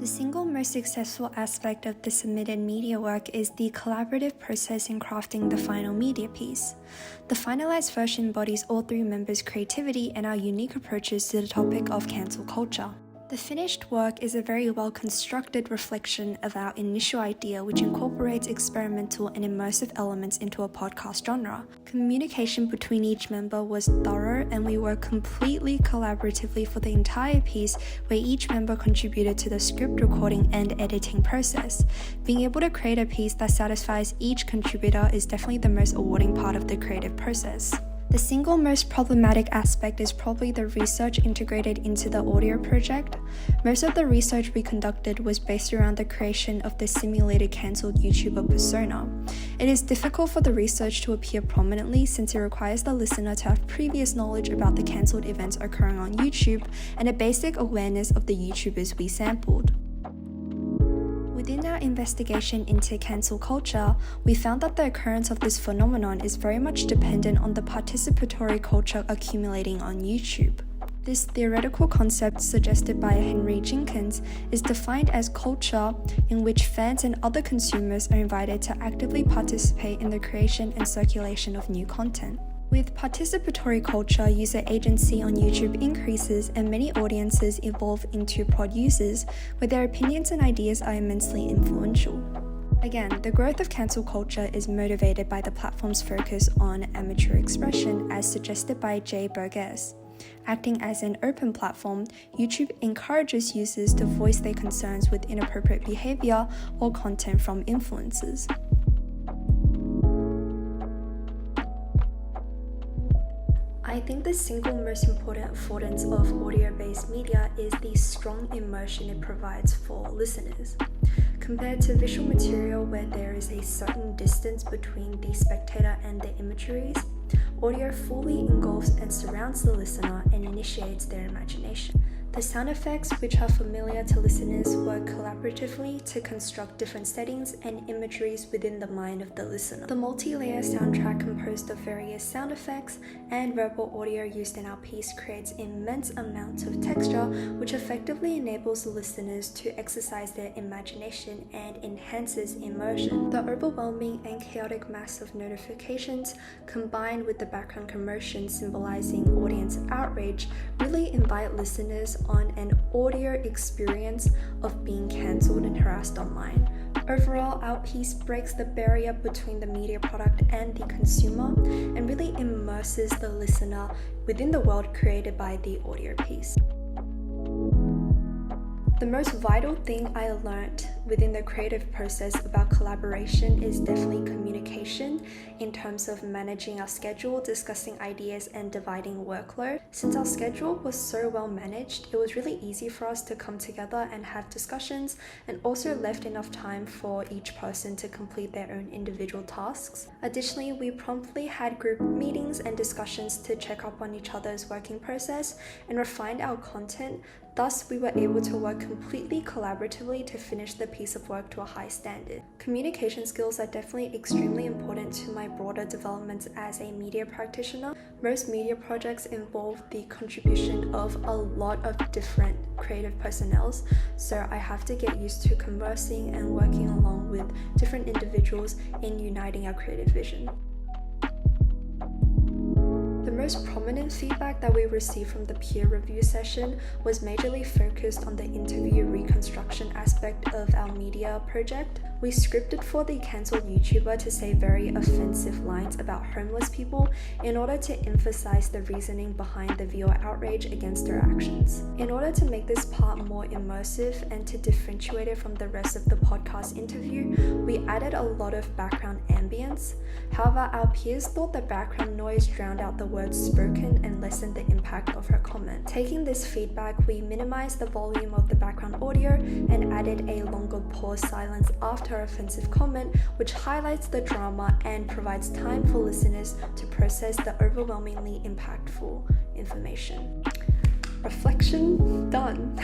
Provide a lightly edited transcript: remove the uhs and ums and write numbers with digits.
The single most successful aspect of the submitted media work is the collaborative process in crafting the final media piece. The finalized version embodies all three members' creativity and our unique approaches to the topic of cancel culture. The finished work is a very well-constructed reflection of our initial idea, which incorporates experimental and immersive elements into a podcast genre. Communication between each member was thorough, and we worked completely collaboratively for the entire piece, where each member contributed to the script recording and editing process. Being able to create a piece that satisfies each contributor is definitely the most rewarding part of the creative process. The single most problematic aspect is probably the research integrated into the audio project. Most of the research we conducted was based around the creation of the simulated cancelled YouTuber persona. It is difficult for the research to appear prominently since it requires the listener to have previous knowledge about the cancelled events occurring on YouTube and a basic awareness of the YouTubers we sampled. Within our investigation into cancel culture, we found that the occurrence of this phenomenon is very much dependent on the participatory culture accumulating on YouTube. This theoretical concept, suggested by Henry Jenkins, is defined as culture in which fans and other consumers are invited to actively participate in the creation and circulation of new content. With participatory culture, user agency on YouTube increases and many audiences evolve into prod users, where their opinions and ideas are immensely influential. Again, the growth of cancel culture is motivated by the platform's focus on amateur expression, as suggested by Jay Burgess. Acting as an open platform, YouTube encourages users to voice their concerns with inappropriate behavior or content from influencers. I think the single most important affordance of audio-based media is the strong immersion it provides for listeners. Compared to visual material where there is a certain distance between the spectator and the imageries, audio fully engulfs and surrounds the listener and initiates their imagination. The sound effects, which are familiar to listeners, work collaboratively to construct different settings and imageries within the mind of the listener. The multi-layer soundtrack composed of various sound effects and verbal audio used in our piece creates immense amounts of texture, which effectively enables listeners to exercise their imagination and enhances immersion. The overwhelming and chaotic mass of notifications, combined with the background commotion symbolizing audience outrage, really invite listeners on an audio experience of being cancelled and harassed online. Overall, our piece breaks the barrier between the media product and the consumer and really immerses the listener within the world created by the audio piece. The most vital thing I learned within the creative process about collaboration is definitely communication in terms of managing our schedule, discussing ideas, and dividing workload. Since our schedule was so well managed, it was really easy for us to come together and have discussions, and also left enough time for each person to complete their own individual tasks. Additionally, we promptly had group meetings and discussions to check up on each other's working process and refined our content. Thus, we were able to work completely collaboratively to finish the piece of work to a high standard. Communication skills are definitely extremely important to my broader development as a media practitioner. Most media projects involve the contribution of a lot of different creative personnel, so I have to get used to conversing and working along with different individuals in uniting our creative vision. The most prominent feedback that we received from the peer review session was majorly focused on the interview reconstruction aspect of our media project. We scripted for the cancelled YouTuber to say very offensive lines about homeless people in order to emphasize the reasoning behind the viewer outrage against their actions. In order to make this part more immersive and to differentiate it from the rest of the podcast interview, we added a lot of background ambience. However, our peers thought the background noise drowned out the words spoken and lessened the impact of her comment. Taking this feedback, we minimized the volume of the background audio and added a longer pause silence after her offensive comment, which highlights the drama and provides time for listeners to process the overwhelmingly impactful information. Reflection done.